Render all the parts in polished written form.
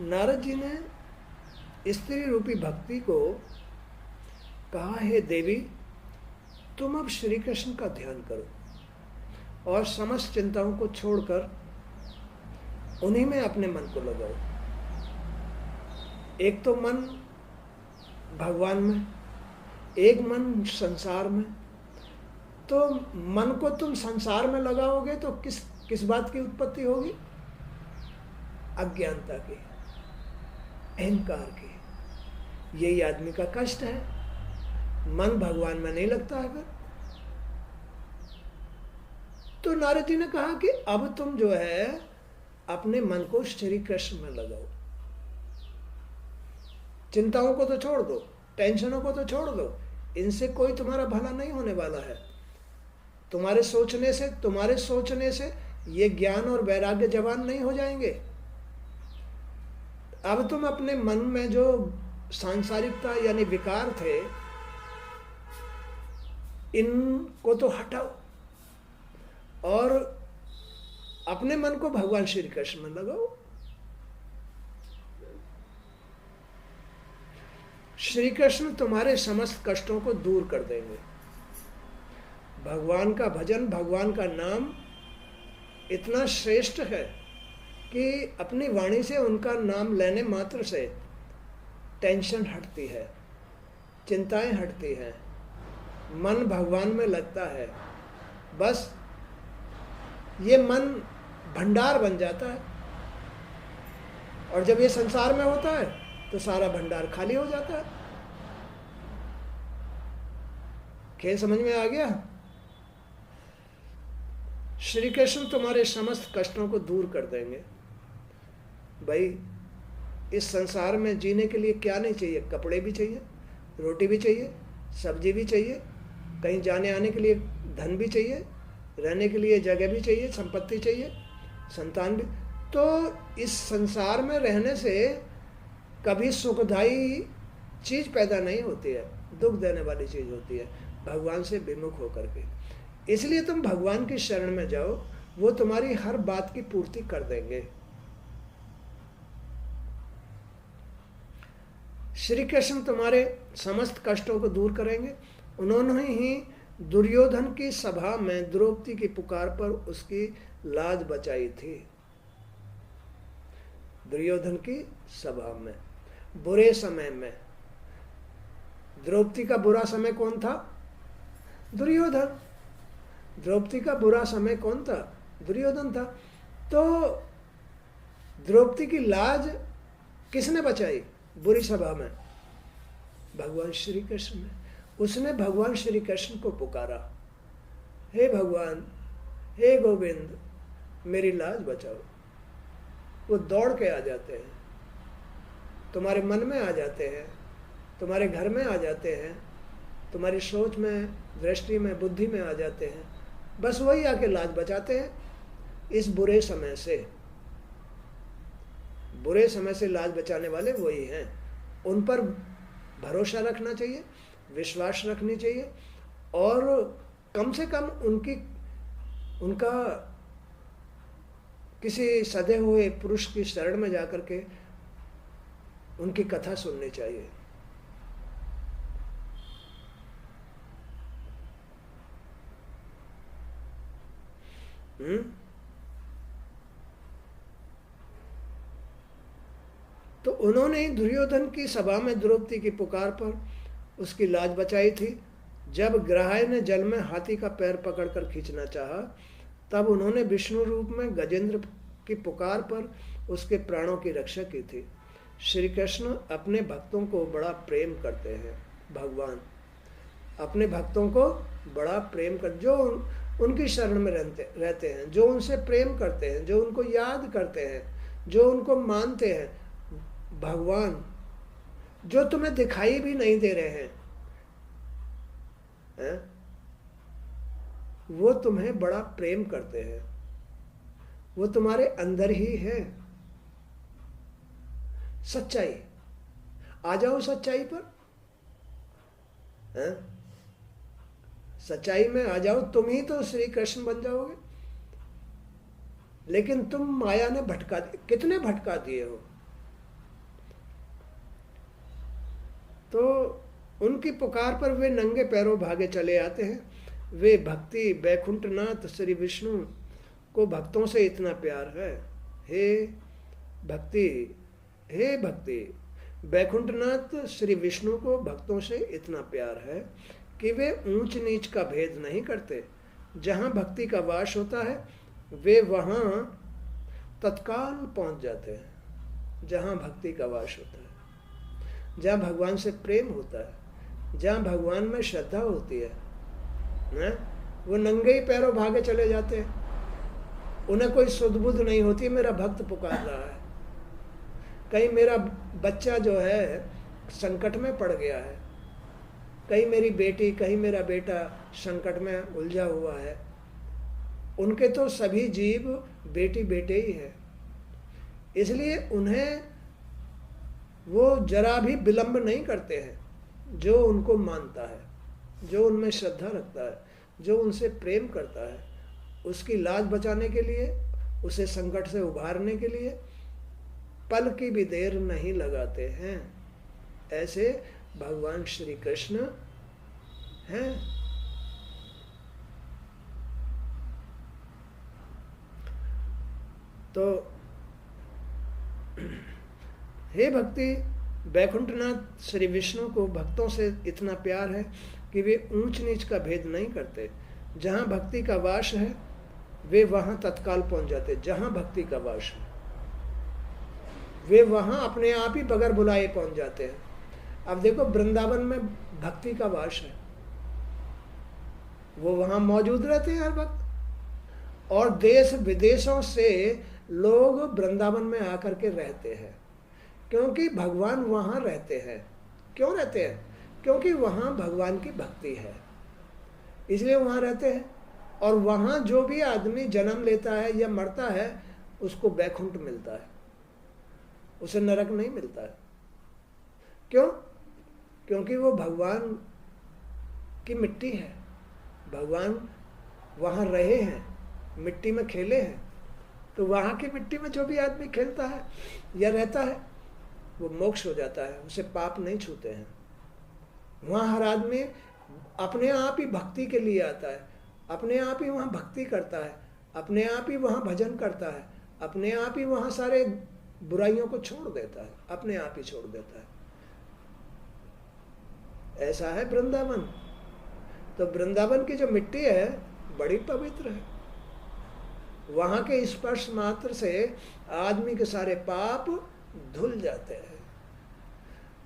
नारद जी ने स्त्री रूपी भक्ति को कहा, हे देवी, तुम अब श्री कृष्ण का ध्यान करो और समस्त चिंताओं को छोड़कर उन्हीं में अपने मन को लगाओ। एक तो मन भगवान में, एक मन संसार में। तो मन को तुम संसार में लगाओगे तो किस बात की उत्पत्ति होगी? अज्ञानता की, अहंकार की। यही आदमी का कष्ट है। मन भगवान में नहीं लगता है फिर। तो नारद जी ने कहा कि अब तुम जो है अपने मन को श्री कृष्ण में लगाओ। चिंताओं को तो छोड़ दो, टेंशनों को तो छोड़ दो। इनसे कोई तुम्हारा भला नहीं होने वाला है। तुम्हारे सोचने से ये ज्ञान और वैराग्य जवान नहीं हो जाएंगे। अब तुम अपने मन में जो सांसारिकता यानी विकार थे, इनको तो हटाओ और अपने मन को भगवान श्री कृष्ण में लगाओ। श्री कृष्ण तुम्हारे समस्त कष्टों को दूर कर देंगे। भगवान का भजन, भगवान का नाम इतना श्रेष्ठ है कि अपनी वाणी से उनका नाम लेने मात्र से टेंशन हटती है, चिंताएं हटती हैं, मन भगवान में लगता है। बस ये मन भंडार बन जाता है। और जब ये संसार में होता है तो सारा भंडार खाली हो जाता है। खेल समझ में आ गया? श्री कृष्ण तुम्हारे समस्त कष्टों को दूर कर देंगे। भाई, इस संसार में जीने के लिए क्या नहीं चाहिए? कपड़े भी चाहिए, रोटी भी चाहिए, सब्जी भी चाहिए, कहीं जाने आने के लिए धन भी चाहिए, रहने के लिए जगह भी चाहिए, संपत्ति चाहिए, संतान भी। तो इस संसार में रहने से कभी सुखदायी चीज़ पैदा नहीं होती है, दुख देने वाली चीज़ होती है भगवान से विमुख होकर के। इसलिए तुम भगवान की शरण में जाओ, वो तुम्हारी हर बात की पूर्ति कर देंगे। श्री कृष्ण तुम्हारे समस्त कष्टों को दूर करेंगे। उन्होंने ही दुर्योधन की सभा में द्रौपदी की पुकार पर उसकी लाज बचाई थी। दुर्योधन की सभा में, बुरे समय में। द्रौपदी का बुरा समय कौन था? दुर्योधन। द्रौपदी का बुरा समय कौन था? दुर्योधन था। तो द्रौपदी की लाज किसने बचाई बुरी सभा में? भगवान श्री कृष्ण ने। उसने भगवान श्री कृष्ण को पुकारा, हे भगवान, हे गोविंद, मेरी लाज बचाओ। वो दौड़ के आ जाते हैं, तुम्हारे मन में आ जाते हैं, तुम्हारे घर में आ जाते हैं, तुम्हारी सोच में, दृष्टि में, बुद्धि में आ जाते हैं। बस वही आके लाज बचाते हैं इस बुरे समय से। बुरे समय से लाज बचाने वाले वही हैं। उन पर भरोसा रखना चाहिए, विश्वास रखनी चाहिए और कम से कम उनका किसी सदे हुए पुरुष की शरण में जाकर के उनकी कथा सुननी चाहिए। तो उन्होंने ही दुर्योधन की सभा में द्रौपदी की पुकार पर उसकी लाज बचाई थी। जब ग्राह्य ने जल में हाथी का पैर पकड़कर खींचना चाहा, तब उन्होंने विष्णु रूप में गजेंद्र की पुकार पर उसके प्राणों की रक्षा की थी। श्री कृष्ण अपने भक्तों को बड़ा प्रेम करते हैं। भगवान अपने भक्तों को बड़ा प्रेम कर, जो उनकी शरण में रहते हैं, जो उनसे प्रेम करते हैं, जो उनको याद करते हैं, जो उनको मानते हैं। भगवान जो तुम्हें दिखाई भी नहीं दे रहे हैं, वो तुम्हें बड़ा प्रेम करते हैं। वो तुम्हारे अंदर ही है। सच्चाई, आ जाओ सच्चाई पर। सच्चाई में आ जाओ, तुम ही तो श्री कृष्ण बन जाओगे। लेकिन तुम माया ने भटका दिए। कितने भटका दिए हो? तो उनकी पुकार पर वे नंगे पैरों भागे चले आते हैं। वे भक्ति बैकुंठनाथ श्री विष्णु को भक्तों से इतना प्यार है। हे भक्ति, हे भक्ति, बैकुंठनाथ श्री विष्णु को भक्तों से इतना प्यार है कि वे ऊंच नीच का भेद नहीं करते। जहाँ भक्ति का वास होता है वे वहाँ तत्काल पहुँच जाते हैं। जहाँ भक्ति का वास होता है, जहाँ भगवान से प्रेम होता है, जहाँ भगवान में श्रद्धा होती है, वो नंगे ही पैरों भागे चले जाते हैं। उन्हें कोई सुध बुध नहीं होती मेरा भक्त पुकार रहा है, कहीं मेरा बच्चा जो है संकट में पड़ गया है, कहीं मेरी बेटी, कहीं मेरा बेटा संकट में उलझा हुआ है। उनके तो सभी जीव बेटी बेटे ही है, इसलिए उन्हें वो जरा भी विलंब नहीं करते हैं। जो उनको मानता है, जो उनमें श्रद्धा रखता है, जो उनसे प्रेम करता है, उसकी लाज बचाने के लिए, उसे संकट से उभारने के लिए पल की भी देर नहीं लगाते हैं। ऐसे भगवान श्री कृष्ण हैं। तो हे भक्ति, बैकुंठनाथ श्री विष्णु को भक्तों से इतना प्यार है कि वे ऊंच नीच का भेद नहीं करते। जहाँ भक्ति का वास है वे वहाँ तत्काल पहुँच जाते। जहाँ भक्ति का वास है वे वहाँ अपने आप ही बगैर बुलाए पहुँच जाते हैं। अब देखो वृंदावन में भक्ति का वास है, वो वहाँ मौजूद रहते हैं हर वक्त, और देश विदेशों से लोग वृंदावन में आकर के रहते हैं, क्योंकि भगवान वहाँ रहते हैं। क्यों रहते हैं? क्योंकि वहाँ भगवान की भक्ति है, इसलिए वहाँ रहते हैं। और वहाँ जो भी आदमी जन्म लेता है या मरता है उसको बैकुंठ मिलता है, उसे नरक नहीं मिलता है। क्यों? क्योंकि वो भगवान की मिट्टी है, भगवान वहाँ रहे हैं, मिट्टी में खेले हैं। तो वहाँ की मिट्टी में जो भी आदमी खेलता है या रहता है वो मोक्ष हो जाता है, उसे पाप नहीं छूते हैं। वहाँ हर आदमी अपने आप ही भक्ति के लिए आता है, अपने आप ही वहाँ भक्ति करता है, अपने आप ही वहाँ भजन करता है, अपने आप ही वहाँ सारे बुराइयों को छोड़ देता है, अपने आप ही छोड़ देता है। ऐसा है वृंदावन। तो वृंदावन की जो मिट्टी है बड़ी पवित्र है, वहाँ के स्पर्श मात्र से आदमी के सारे पाप धुल जाते हैं,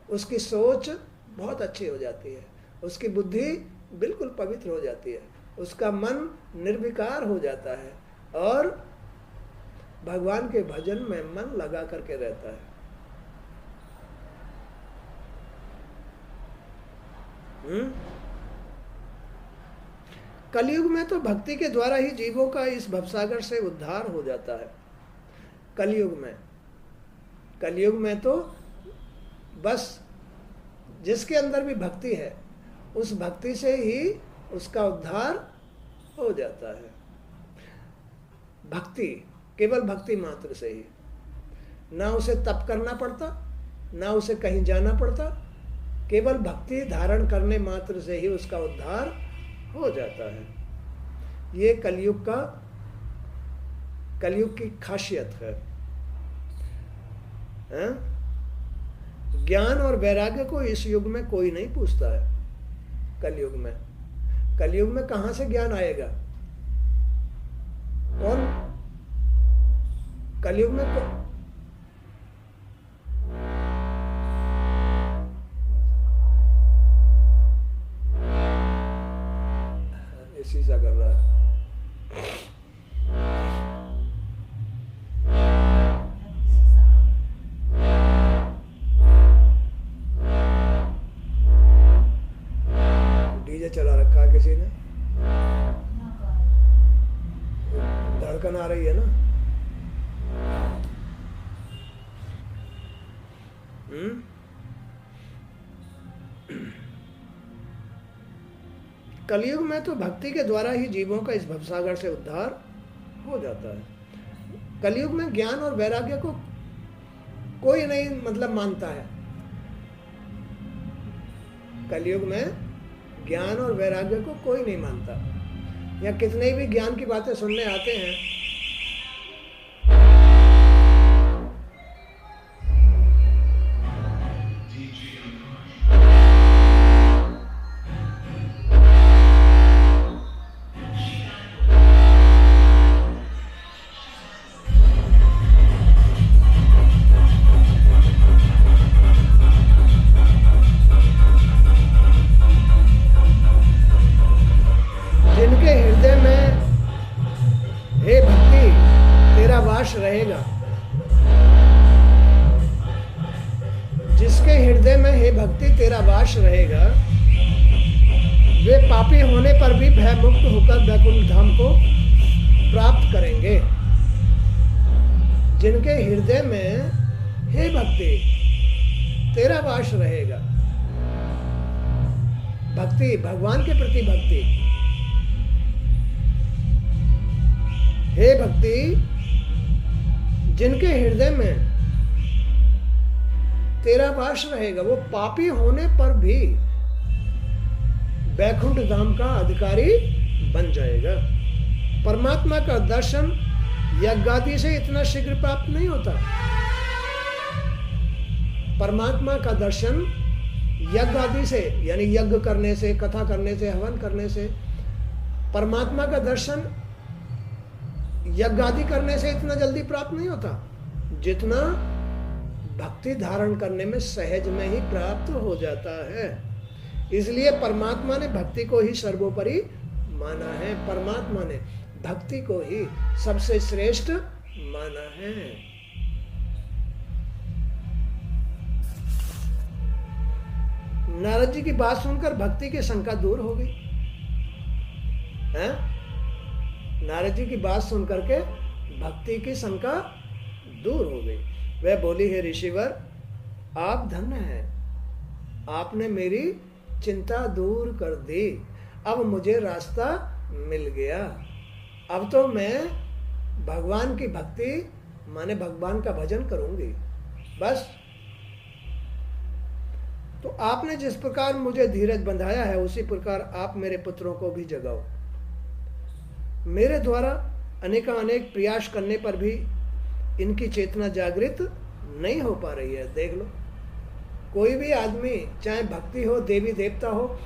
उसकी सोच बहुत अच्छी हो जाती है, उसकी बुद्धि बिल्कुल पवित्र हो जाती है, उसका मन निर्विकार हो जाता है और भगवान के भजन में मन लगा करके रहता है। कलयुग में तो भक्ति के द्वारा ही जीवों का इस भवसागर से उद्धार हो जाता है। कलयुग में तो बस जिसके अंदर भी भक्ति है उस भक्ति से ही उसका उद्धार हो जाता है। भक्ति, केवल भक्ति मात्र से ही, ना उसे तप करना पड़ता, ना उसे कहीं जाना पड़ता, केवल भक्ति धारण करने मात्र से ही उसका उद्धार हो जाता है। ये कलयुग की खासियत है। ज्ञान और वैराग्य को इस युग में कोई नहीं पूछता है। कलयुग में कहां से ज्ञान आएगा? कौन कलयुग में शीशा कर रहा है। डीजे चला रखा है किसी ने, धड़कन आ रही है ना। कलयुग में तो भक्ति के द्वारा ही जीवों का इस भवसागर से उद्धार हो जाता है। कलयुग में ज्ञान और वैराग्य को कोई नहीं मानता है। कलयुग में ज्ञान और वैराग्य को कोई नहीं मानता। या कितने भी ज्ञान की बातें सुनने आते हैं, जिनके हृदय में हे भक्ति तेरा वास रहेगा, जिसके हृदय में हे भक्ति तेरा वास रहेगा, वे पापी होने पर भी भय मुक्त होकर वैकुंठ धाम को प्राप्त करेंगे। जिनके हृदय में हे भक्ति तेरा वास रहेगा, भक्ति भगवान के प्रति भक्ति, हे भक्ति जिनके हृदय में तेरा वास रहेगा, वो पापी होने पर भी वैकुंठ धाम का अधिकारी बन जाएगा। परमात्मा का दर्शन यज्ञादि से इतना शीघ्र प्राप्त नहीं होता। परमात्मा का दर्शन यज्ञादि से, यानी यज्ञ करने से, कथा करने से, हवन करने से, परमात्मा का दर्शन यज्ञादि करने से इतना जल्दी प्राप्त नहीं होता जितना भक्ति धारण करने में सहज में ही प्राप्त हो जाता है। इसलिए परमात्मा ने भक्ति को ही सर्वोपरि माना है। परमात्मा ने भक्ति को ही सबसे श्रेष्ठ माना है। नारद जी की बात सुनकर भक्ति की शंका दूर हो गई है। नारद जी की बात सुनकर के भक्ति की शंका दूर हो गई। वह बोली, हे ऋषिवर आप धन्य हैं, आपने मेरी चिंता दूर कर दी। अब मुझे रास्ता मिल गया। अब तो मैं भगवान की भक्ति माने भगवान का भजन करूंगी बस। तो आपने जिस प्रकार मुझे धीरज बंधाया है उसी प्रकार आप मेरे पुत्रों को भी जगाओ। मेरे द्वारा अनेक प्रयास करने पर भी इनकी चेतना जागृत नहीं हो पा रही है। देख लो, कोई भी आदमी चाहे भक्ति हो, देवी देवता हो,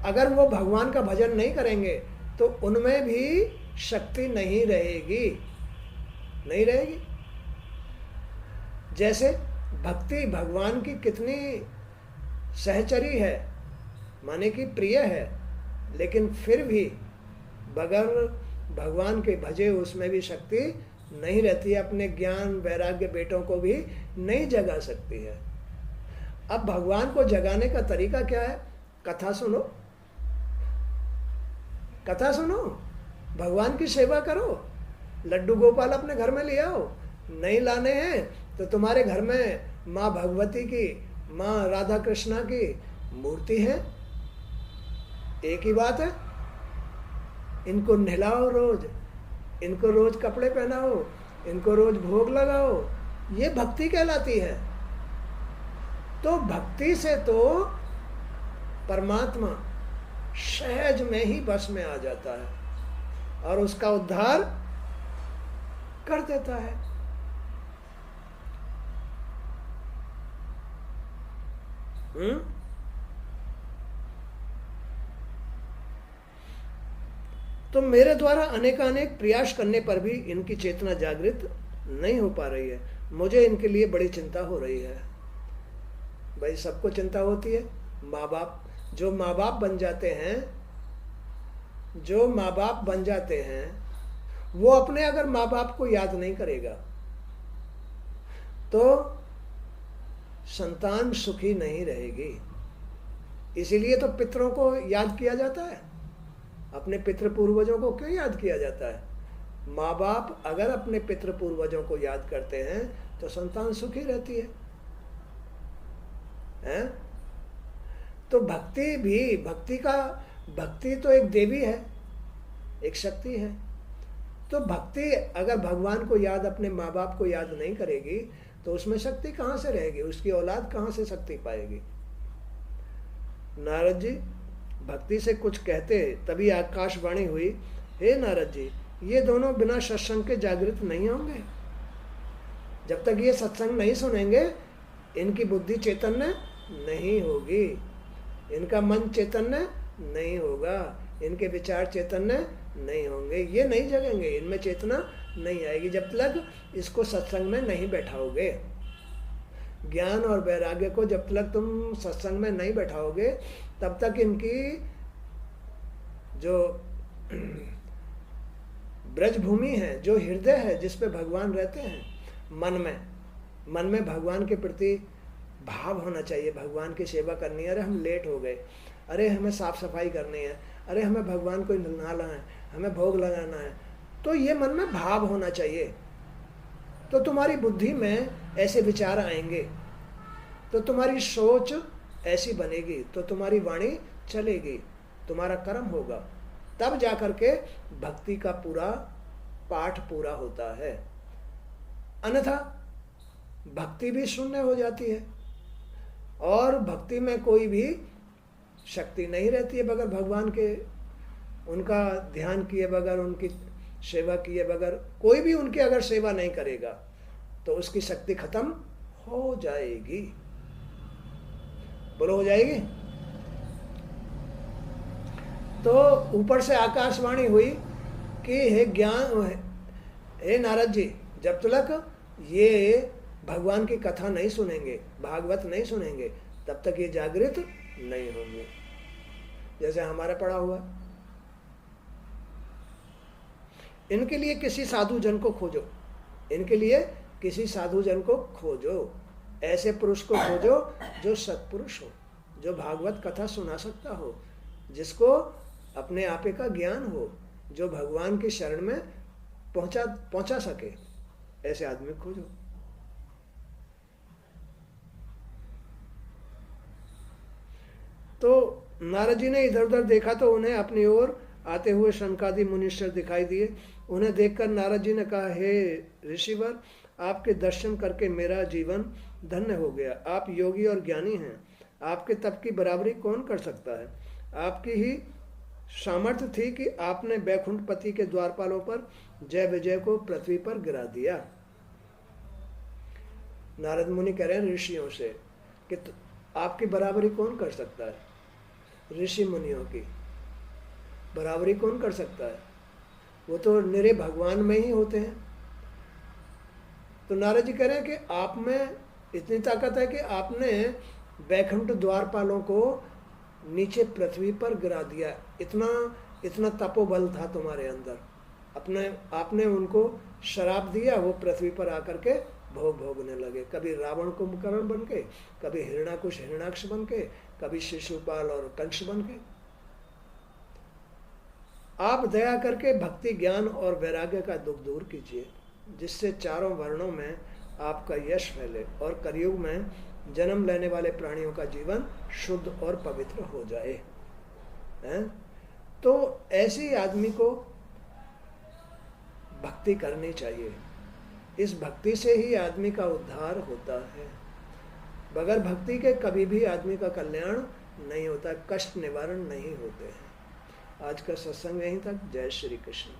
अगर वो भगवान का भजन नहीं करेंगे तो उनमें भी शक्ति नहीं रहेगी, नहीं रहेगी। जैसे भक्ति भगवान की कितनी सहचरी है, माने कि प्रिय है, लेकिन फिर भी बगैर भगवान के भजे उसमें भी शक्ति नहीं रहती है। अपने ज्ञान वैराग्य बेटों को भी नहीं जगा सकती है। अब भगवान को जगाने का तरीका क्या है? कथा सुनो, कथा सुनो, भगवान की सेवा करो, लड्डू गोपाल अपने घर में ले आओ। नहीं लाने हैं तो तुम्हारे घर में माँ भगवती की, माँ राधा कृष्णा की मूर्ति है, एक ही बात है। इनको नहलाओ रोज, इनको रोज कपड़े पहनाओ, इनको रोज भोग लगाओ, ये भक्ति कहलाती है। तो भक्ति से तो परमात्मा सहज में ही बस में आ जाता है और उसका उद्धार कर देता है। तो मेरे द्वारा अनेक प्रयास करने पर भी इनकी चेतना जागृत नहीं हो पा रही है। मुझे इनके लिए बड़ी चिंता हो रही है। भाई सबको चिंता होती है। माँ बाप, जो माँ बाप बन जाते हैं, जो माँ बाप बन जाते हैं, वो अपने अगर माँ बाप को याद नहीं करेगा तो संतान सुखी नहीं रहेगी। इसीलिए तो पितरों को याद किया जाता है। अपने पितृ पूर्वजों को क्यों याद किया जाता है? माँ बाप अगर अपने पितृ पूर्वजों को याद करते हैं तो संतान सुखी रहती है, हैं? तो भक्ति भी, भक्ति तो एक देवी है, एक शक्ति है। तो भक्ति अगर भगवान को याद, अपने माँ बाप को याद नहीं करेगी तो उसमें शक्ति कहाँ से रहेगी? उसकी औलाद कहाँ से शक्ति पाएगी? नारद जी भक्ति से कुछ कहते, तभी आकाशवाणी हुई, हे नारद जी, ये दोनों बिना सत्संग के जागृत नहीं होंगे। जब तक ये सत्संग नहीं सुनेंगे इनकी बुद्धि चैतन्य नहीं होगी, इनका मन चैतन्य नहीं होगा, इनके विचार चैतन्य नहीं होंगे, ये नहीं जगेंगे, इनमें चेतना नहीं आएगी जब तक इसको सत्संग में नहीं बैठाओगे। ज्ञान और वैराग्य को जब तक तुम सत्संग में नहीं बैठाओगे तब तक इनकी जो ब्रजभूमि है, जो हृदय है जिस पे भगवान रहते हैं, मन में भगवान के प्रति भाव होना चाहिए, भगवान की सेवा करनी है। अरे हम लेट हो गए, अरे हमें साफ सफाई करनी है, अरे हमें भगवान को नहाना है, हमें भोग लगाना है, तो ये मन में भाव होना चाहिए। तो तुम्हारी बुद्धि में ऐसे विचार आएंगे, तो तुम्हारी सोच ऐसी बनेगी, तो तुम्हारी वाणी चलेगी, तुम्हारा कर्म होगा, तब जाकर के भक्ति का पूरा पाठ पूरा होता है। अन्यथा भक्ति भी शून्य हो जाती है और भक्ति में कोई भी शक्ति नहीं रहती है बगैर भगवान के, उनका ध्यान किए बगैर, उनकी सेवा किए बगैर, कोई भी उनकी अगर सेवा नहीं करेगा तो उसकी शक्ति खत्म हो जाएगी। बोलो हो जाएगी। तो ऊपर से आकाशवाणी हुई कि हे नारद जी, जब तक ये भगवान की कथा नहीं सुनेंगे, भागवत नहीं सुनेंगे, तब तक ये जागृत नहीं होंगे। जैसे हमारा पढ़ा हुआ, इनके लिए किसी साधु जन को खोजो, इनके लिए किसी साधु जन को खोजो, ऐसे पुरुष को खोजो जो सत्पुरुष हो, जो भागवत कथा सुना सकता हो, जिसको अपने आपे का ज्ञान हो, जो भगवान की शरण में पहुंचा सके, ऐसे आदमी खोजो। तो नारद जी ने इधर उधर देखा तो उन्हें अपनी ओर आते हुए शनकादि मुनीश्वर दिखाई दिए। उन्हें देखकर नारद जी ने कहा, हे ऋषिवर, आपके दर्शन करके मेरा जीवन धन्य हो गया। आप योगी और ज्ञानी हैं, आपके तप की बराबरी कौन कर सकता है। आपकी ही सामर्थ्य थी कि आपने बैकुंठपति के द्वारपालों पर जय विजय को पृथ्वी पर गिरा दिया। नारद मुनि कह रहे हैं ऋषियों से कि आपकी बराबरी कौन कर सकता है, ऋषि मुनियों की बराबरी कौन कर सकता है, वो तो निरे भगवान में ही होते हैं। तो नारद जी कह रहे हैं कि आप में इतनी ताकत है कि आपने बैकुंठ द्वारपालों को नीचे पृथ्वी पर गिरा दिया, इतना तपोबल था तुम्हारे अंदर। आपने उनको शराप दिया, वो पृथ्वी पर आकर के भोगने लगे, कभी रावण कुंभकर्ण बन के, कभी हिरण्याकुश हिरण्याक्ष बन के, कभी शिशुपाल और कंस बन के। आप दया करके भक्ति ज्ञान और वैराग्य का दुख दूर कीजिए, जिससे चारों वर्णों में आपका यश फैले और कलयुग में जन्म लेने वाले प्राणियों का जीवन शुद्ध और पवित्र हो जाए। तो ऐसी आदमी को भक्ति करनी चाहिए। इस भक्ति से ही आदमी का उद्धार होता है। बगैर भक्ति के कभी भी आदमी का कल्याण नहीं होता, कष्ट निवारण नहीं होते हैं। आज का सत्संग यहीं तक। जय श्री कृष्ण।